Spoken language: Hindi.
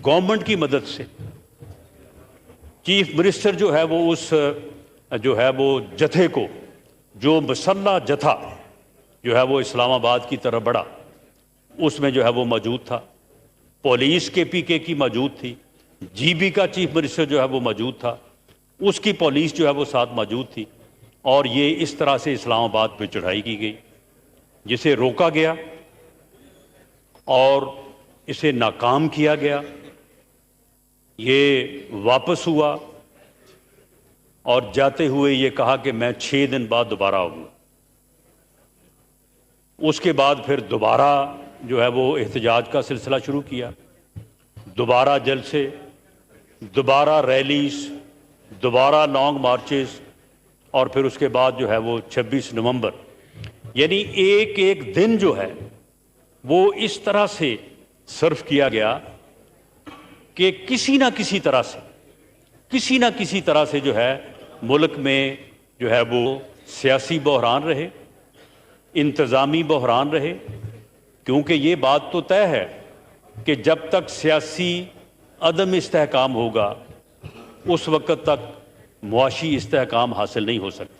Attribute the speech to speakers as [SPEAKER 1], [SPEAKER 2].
[SPEAKER 1] गवर्नमेंट की मदद से चीफ मिनिस्टर जो है वो उस जो है वो जथे को, जो मसल्ला जथा जो है वो इस्लामाबाद की तरफ बढ़ा, उसमें जो है वो मौजूद था। पुलिस के पीके की मौजूद थी, जीबी का चीफ मिनिस्टर जो है वो मौजूद था, उसकी पुलिस जो है वो साथ मौजूद थी। और ये इस तरह से इस्लामाबाद पर चढ़ाई की गई, जिसे रोका गया और इसे नाकाम किया गया। ये वापस हुआ और जाते हुए ये कहा कि मैं 6 दिन बाद दोबारा आऊँगा। उसके बाद फिर दोबारा जो है वो एहतजाज का सिलसिला शुरू किया, दोबारा जलसे, दोबारा रैलीज, दोबारा लॉन्ग मार्चेस, और फिर उसके बाद जो है वो 26 नवंबर, यानी एक एक दिन जो है वो इस तरह से सर्व किया गया कि किसी ना किसी तरह से जो है मुल्क में जो है वो सियासी बहरान रहे, इंतज़ामी बहरान रहे। क्योंकि ये बात तो तय है कि जब तक सियासी अदम इस्तेहकाम होगा उस वक़्त तक मुआशी इस्तेहकाम हासिल नहीं हो सकता।